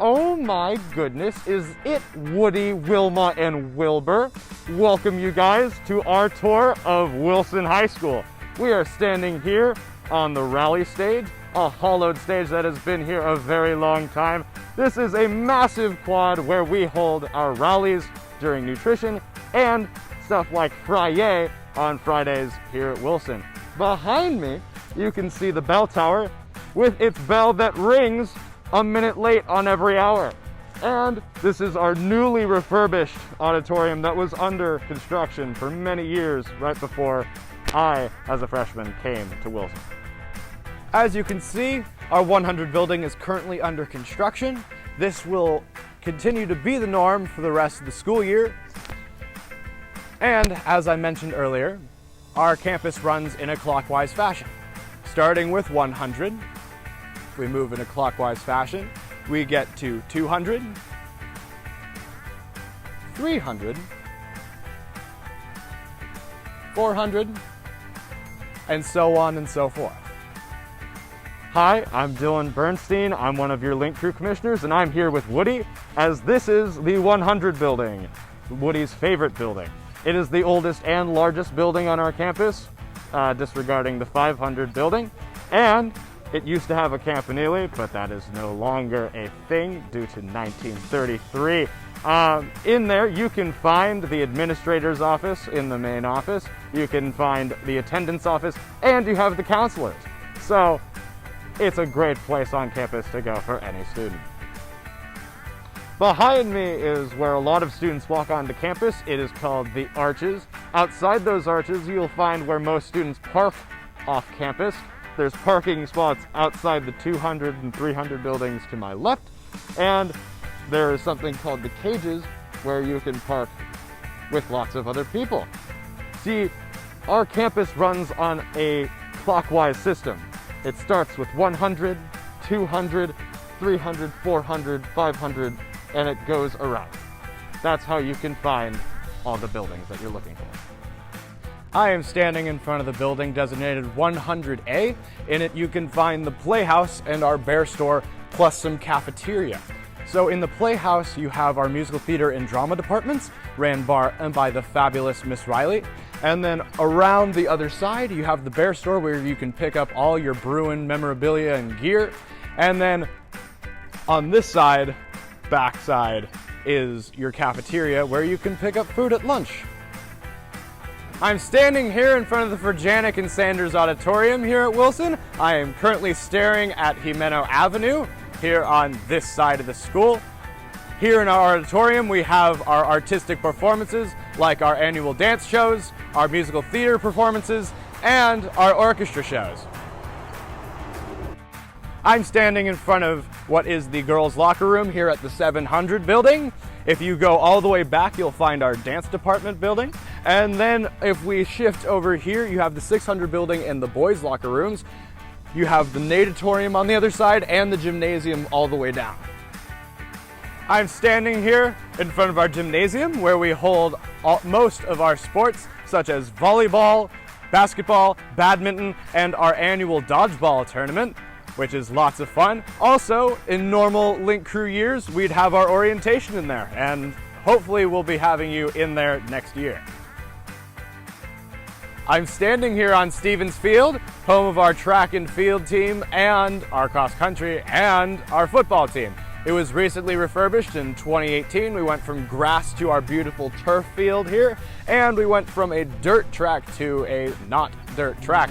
Oh my goodness, is it Woody, Wilma, and Wilbur? Welcome you guys to our tour of Wilson High School. We are standing here on the rally stage, a hollowed stage that has been here a very long time. This is a massive quad where we hold our rallies during nutrition and stuff like Friday on Fridays here at Wilson. Behind me, you can see the bell tower with its bell that rings a minute late on every hour. And this is our newly refurbished auditorium that was under construction for many years right before I, as a freshman, came to Wilson. As you can see, our 100 building is currently under construction. This will continue to be the norm for the rest of the school year. And as I mentioned earlier, our campus runs in a clockwise fashion. Starting with 100, if we move in a clockwise fashion, we get to 200, 300, 400, and so on and so forth. Hi, I'm Dylan Bernstein. I'm one of your Link Crew commissioners, and I'm here with Woody, as this is the 100 building, Woody's favorite building. It is the oldest and largest building on our campus, disregarding the 500 building, and it used to have a campanile, but that is no longer a thing due to 1933. In there, you can find the administrator's office in the main office, you can find the attendance office, and you have the counselors. So it's a great place on campus to go for any student. Behind me is where a lot of students walk onto campus. It is called the Arches. Outside those arches, you'll find where most students park off campus. There's parking spots outside the 200 and 300 buildings to my left, and there is something called the cages where you can park with lots of other people. See, our campus runs on a clockwise system. It starts with 100, 200, 300, 400, 500, and it goes around. That's how you can find all the buildings that you're looking for. I am standing in front of the building designated 100A. In it you can find the Playhouse and our bear store, plus some cafeteria. So in the Playhouse you have our musical theater and drama departments, ran by the fabulous Miss Riley. And then around the other side you have the bear store where you can pick up all your Bruin memorabilia and gear. And then on this side, backside, is your cafeteria where you can pick up food at lunch. I'm standing here in front of the Furjanic and Sanders Auditorium here at Wilson. I am currently staring at Jimeno Avenue here on this side of the school. Here in our auditorium we have our artistic performances like our annual dance shows, our musical theater performances, and our orchestra shows. I'm standing in front of what is the girls' locker room here at the 700 building. If you go all the way back, you'll find our dance department building. And then if we shift over here, you have the 600 building and the boys' locker rooms. You have the Auditorium on the other side and the Gymnasium all the way down. I'm standing here in front of our Gymnasium where we hold most of our sports such as volleyball, basketball, badminton, and our annual dodgeball tournament, which is lots of fun. Also, in normal Link Crew years, we'd have our orientation in there, and hopefully we'll be having you in there next year. I'm standing here on Stevens Field, home of our track and field team and our cross country and our football team. It was recently refurbished in 2018. We went from grass to our beautiful turf field here, and we went from a dirt track to a not dirt track.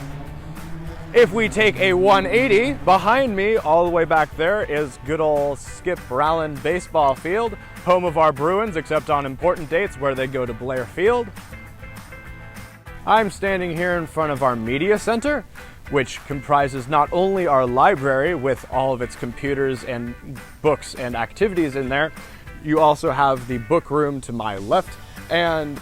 If we take a 180, behind me, all the way back there, is good old Skip Rowland baseball field, home of our Bruins, except on important dates where they go to Blair Field. I'm standing here in front of our media center, which comprises not only our library with all of its computers and books and activities in there, you also have the book room to my left, and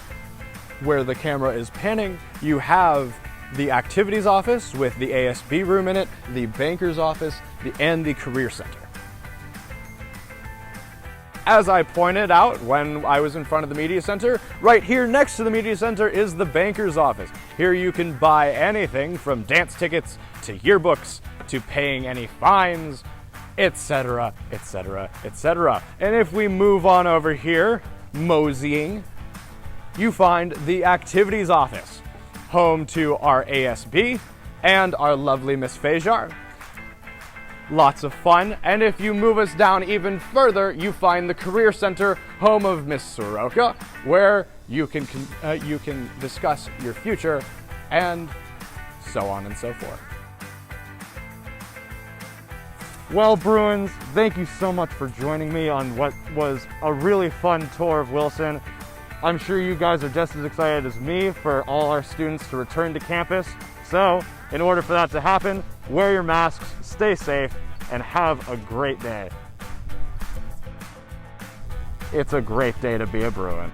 where the camera is panning, you have the activities office with the ASB room in it, the banker's office, and the career center. As I pointed out when I was in front of the media center, right here next to the media center is the banker's office. Here you can buy anything from dance tickets to yearbooks to paying any fines etc., etc., etc. And if we move on over here, moseying, you find the activities office, home to our ASB and our lovely Miss Fajar. Lots of fun. And if you move us down even further, you find the Career Center, home of Miss Soroka, where you can discuss your future and so on and so forth. Well, Bruins, thank you so much for joining me on what was a really fun tour of Wilson. I'm sure you guys are just as excited as me for all our students to return to campus. So, in order for that to happen, wear your masks, stay safe, and have a great day. It's a great day to be a Bruin.